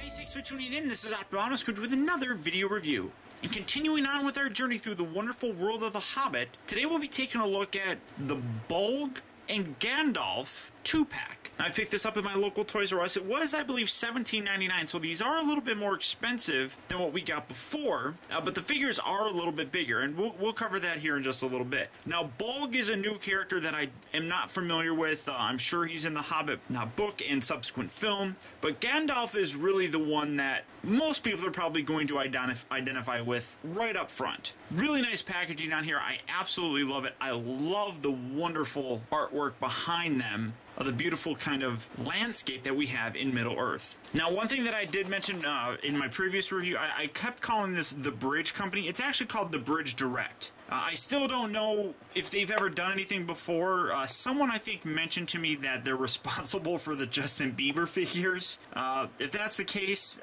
Guys, thanks for tuning in. This is Optibotimus with another video review. And continuing on with our journey through the wonderful world of the Hobbit, today we'll be taking a look at the Bolg and Gandalf 2-pack. I picked this up at my local Toys R Us. It was, I believe, $17.99, so these are a little bit more expensive than what we got before, but the figures are a little bit bigger, and we'll cover that here in just a little bit. Now, Bolg is a new character that I am not familiar with. I'm sure he's in the Hobbit book and subsequent film, but Gandalf is really the one that most people are probably going to identify with right up front. Really nice packaging on here. I absolutely love it. I love the wonderful artwork behind them of the beautiful kind of landscape that we have in Middle-earth. Now, one thing that I did mention in my previous review, I kept calling this the Bridge Company. It's actually called the Bridge Direct. I still don't know if they've ever done anything before. Someone, I think, mentioned to me that they're responsible for the Justin Bieber figures. If that's the case,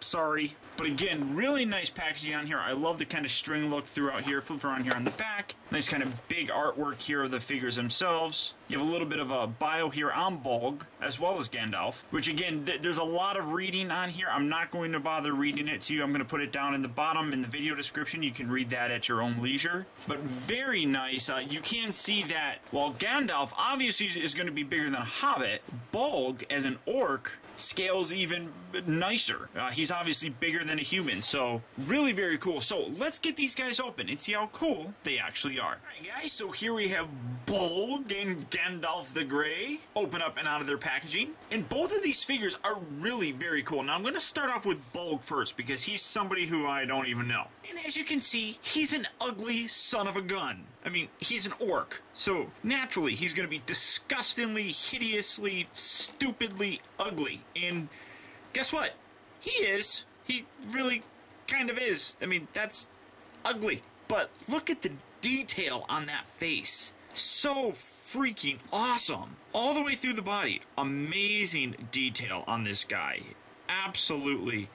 sorry. But again, really nice packaging on here. I love the kind of string look throughout here. Flip around here on the back. Nice kind of big artwork here of the figures themselves. You have a little bit of a bio here on Bolg, as well as Gandalf. Which again, there's a lot of reading on here. I'm not going to bother reading it to you. I'm going to put it down in the bottom in the video description. You can read that at your own leisure. But very nice. You can see that while Gandalf obviously is going to be bigger than a Hobbit, Bolg, as an orc, scales even nicer. He's obviously bigger than a human, so really very cool. So let's get these guys open and see how cool they actually are. Alright guys, so here we have Bolg and Gandalf the Grey open up and out of their packaging, and both of these figures are really very cool. Now I'm going to start off with Bolg first because he's somebody who I don't even know. And as you can see, he's an ugly son of a gun. I mean, he's an orc, so naturally he's going to be disgustingly, hideously, stupidly ugly. And guess what? He is. He really kind of is. I mean, that's ugly. But look at the detail on that face. So freaking awesome. All the way through the body. Amazing detail on this guy. Absolutely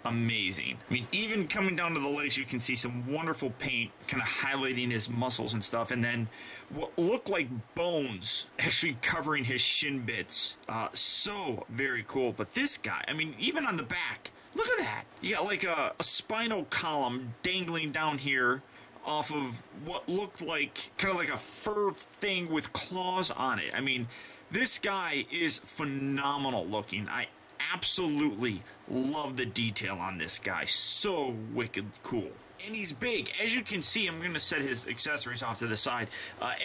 amazing. I mean, even coming down to the legs, you can see some wonderful paint kind of highlighting his muscles and stuff, and then what look like bones actually covering his shin bits. So very cool. But this guy, I mean, even on the back, look at that. You got like a spinal column dangling down here off of what looked like kind of like a fur thing with claws on it. I mean, this guy is phenomenal looking. I absolutely love the detail on this guy. So wicked cool. And he's big. As you can see, I'm going to set his accessories off to the side.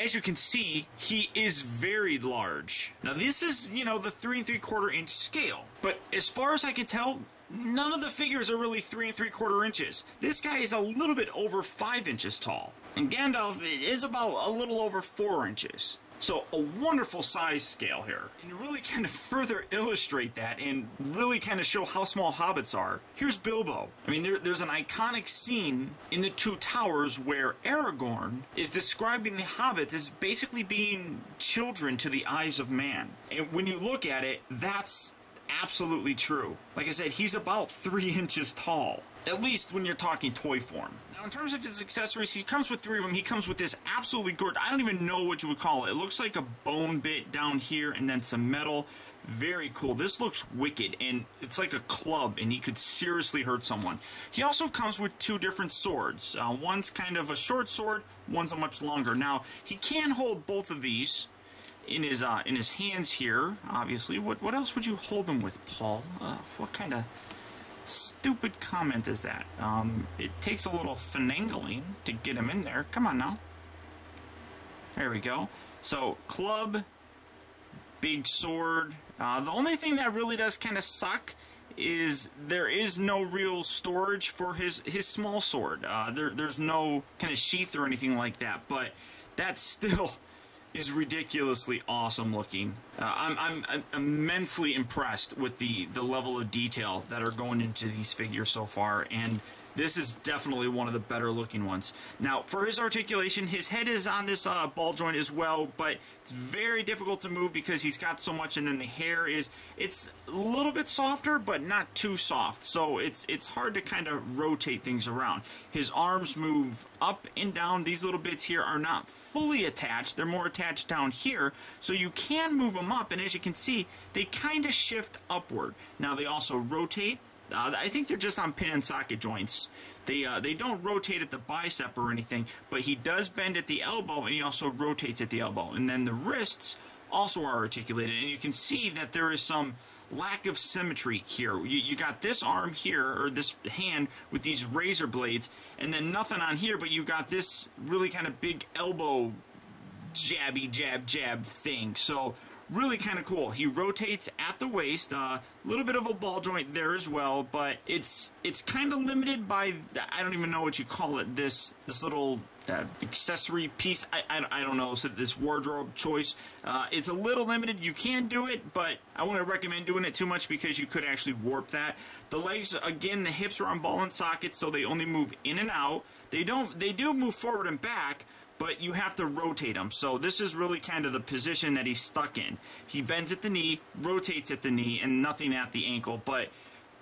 As you can see, he is very large. Now this is, you know, the 3 3/4 inch scale. But as far as I can tell, none of the figures are really 3 3/4 inches. This guy is a little bit over 5 inches tall. And Gandalf is about a little over 4 inches. So a wonderful size scale here. And to really kind of further illustrate that and really kind of show how small hobbits are, here's Bilbo. I mean, there's an iconic scene in the Two Towers where Aragorn is describing the hobbits as basically being children to the eyes of man. And when you look at it, that's absolutely true. Like I said, he's about 3 inches tall. At least when you're talking toy form. Now, in terms of his accessories, he comes with 3 of them. He comes with this absolutely gorgeous, I don't even know what you would call it. It looks like a bone bit down here and then some metal. Very cool. This looks wicked, and it's like a club, and he could seriously hurt someone. He also comes with 2 different swords. One's kind of a short sword, one's a much longer. Now, he can hold both of these in his hands here, obviously. What else would you hold them with, Paul? What kind of stupid comment is that? It takes a little finagling to get him in there. Come on now. There we go. So, club, big sword. The only thing that really does kind of suck is there is no real storage for his small sword. There's no kind of sheath or anything like that, but that still is ridiculously awesome looking. I'm immensely impressed with the level of detail that are going into these figures so far, and this is definitely one of the better looking ones. Now, for his articulation, his head is on this ball joint as well, but it's very difficult to move because he's got so much, and then the hair it's a little bit softer, but not too soft, so it's hard to kind of rotate things around. His arms move up and down. These little bits here are not fully attached. They're more attached down here, so you can move them up, and as you can see, they kind of shift upward. Now, they also rotate I think they're just on pin and socket joints. They don't rotate at the bicep or anything, but he does bend at the elbow, and he also rotates at the elbow. And then the wrists also are articulated, and you can see that there is some lack of symmetry here. You got this arm here, or this hand, with these razor blades, and then nothing on here, but you got this really kind of big elbow jabby jab thing. So really kind of cool. He rotates at the waist, a little bit of a ball joint there as well, but it's kind of limited by, I don't even know what you call it, this little accessory piece. I don't know, so this wardrobe choice. It's a little limited. You can do it, but I wouldn't recommend doing it too much because you could actually warp that. The legs, again, the hips are on ball and sockets, so they only move in and out. They do move forward and back, but you have to rotate them. So this is really kind of the position that he's stuck in. He bends at the knee, rotates at the knee, and nothing at the ankle. But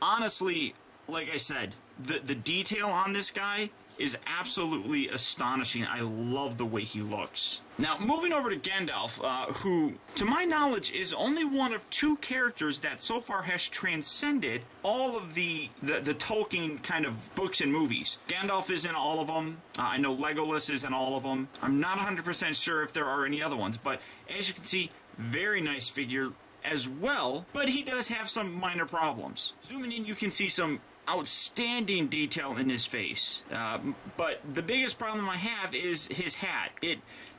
honestly, like I said, the detail on this guy is absolutely astonishing. I love the way he looks. Now, moving over to Gandalf, who, to my knowledge, is only one of 2 characters that so far has transcended all of the Tolkien kind of books and movies. Gandalf is in all of them. I know Legolas is in all of them. I'm not 100% sure if there are any other ones, but as you can see, very nice figure as well, but he does have some minor problems. Zooming in, you can see some outstanding detail in his face, but the biggest problem I have is his hat.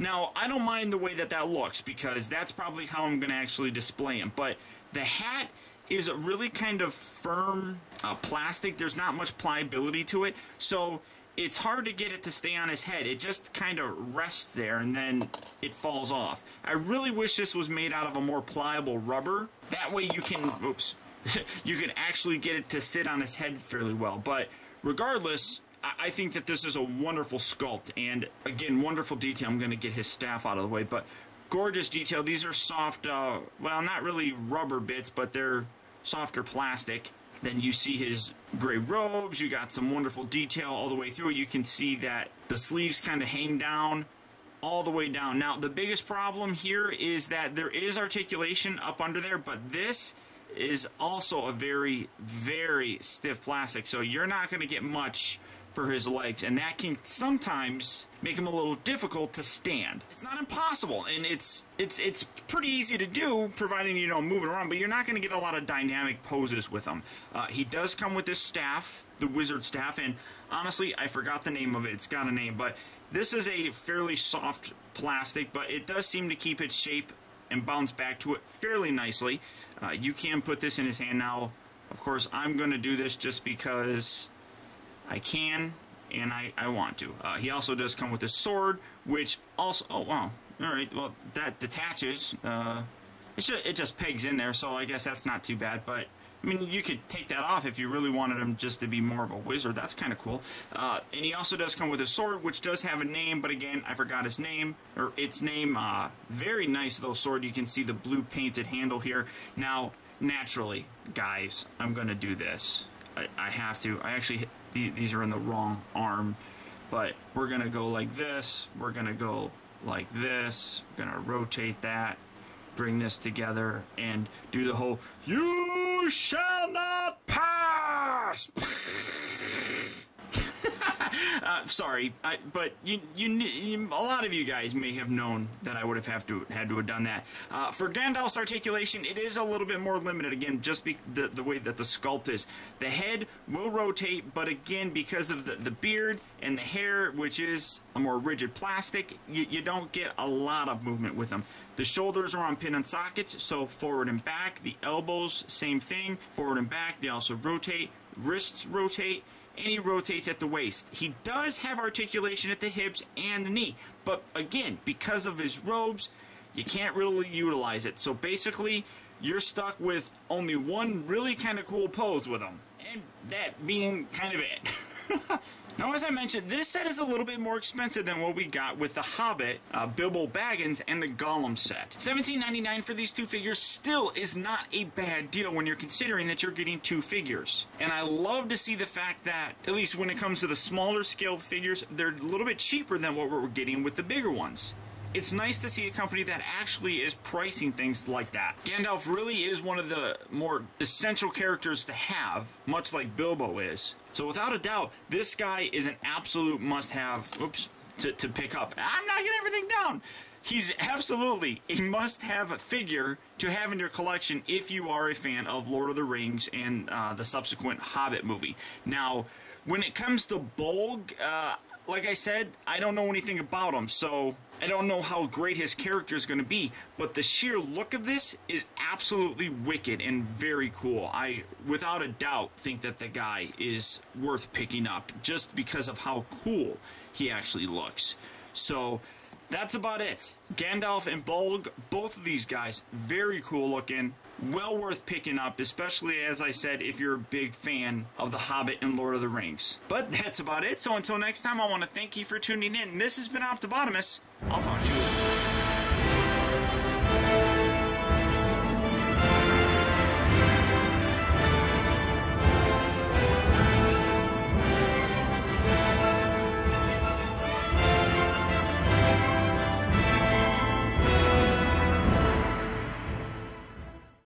Now, I don't mind the way that looks, because that's probably how I'm going to actually display him, but the hat is a really kind of firm plastic. There's not much pliability to it, so it's hard to get it to stay on his head. It just kind of rests there and then it falls off. I really wish this was made out of a more pliable rubber. That way you can, oops, you can actually get it to sit on his head fairly well. But regardless, I think that this is a wonderful sculpt, and again, wonderful detail. I'm going to get his staff out of the way, but gorgeous detail. These are soft, well, not really rubber bits, but they're softer plastic. Then you see his gray robes. You got some wonderful detail all the way through. You can see that the sleeves kind of hang down all the way down. Now, the biggest problem here is that there is articulation up under there, but this is also a very, very stiff plastic, so you're not going to get much for his legs, and that can sometimes make him a little difficult to stand. It's not impossible, and it's pretty easy to do, providing you don't move it around, but you're not going to get a lot of dynamic poses with him. He does come with this staff, the wizard staff, and honestly, I forgot the name of it. It's got a name, but this is a fairly soft plastic, but it does seem to keep its shape and bounce back to it fairly nicely. You can put this in his hand now. Of course, I'm going to do this just because I can and I want to. He also does come with a sword, which also, oh wow, alright, well, that detaches. It just pegs in there, so I guess that's not too bad, but I mean, you could take that off if you really wanted him just to be more of a wizard. That's kind of cool. And he also does come with a sword, which does have a name, but again, I forgot his name, or its name. Very nice, though, sword. You can see the blue painted handle here. Now, naturally, guys, I'm going to do this. I have to. I actually, these are in the wrong arm, but we're going to go like this. We're going to go like this. We're going to rotate that. Bring this together and do the whole "You shall not pass." Sorry, but a lot of you guys may have known that I would have had to have done that. For Gandalf's articulation, it is a little bit more limited, again, just the way that the sculpt is. The head will rotate, but again, because of the beard and the hair, which is a more rigid plastic, you don't get a lot of movement with them. The shoulders are on pin and sockets, so forward and back. The elbows, same thing, forward and back. They also rotate. Wrists rotate. And he rotates at the waist. He does have articulation at the hips and the knee, but again, because of his robes, you can't really utilize it. So basically, you're stuck with only one really kind of cool pose with him, and that being kind of it. Now, as I mentioned, this set is a little bit more expensive than what we got with the Hobbit, Bilbo Baggins, and the Gollum set. $17.99 for these 2 figures still is not a bad deal when you're considering that you're getting 2 figures. And I love to see the fact that, at least when it comes to the smaller scale figures, they're a little bit cheaper than what we're getting with the bigger ones. it's nice to see a company that actually is pricing things like that. Gandalf really is one of the more essential characters to have, much like Bilbo is. So without a doubt, this guy is an absolute must-have, to pick up. I'm not getting everything down. He's absolutely a must-have figure to have in your collection if you are a fan of Lord of the Rings and the subsequent Hobbit movie. Now, when it comes to Bolg, like I said, I don't know anything about him, so I don't know how great his character is going to be, but the sheer look of this is absolutely wicked and very cool. I, without a doubt, think that the guy is worth picking up just because of how cool he actually looks. So that's about it. Gandalf and Bolg, both of these guys, very cool looking, well worth picking up, especially, as I said, if you're a big fan of The Hobbit and Lord of the Rings. But that's about it, so until next time, I want to thank you for tuning in. This has been Optibotimus. I'll talk to you later.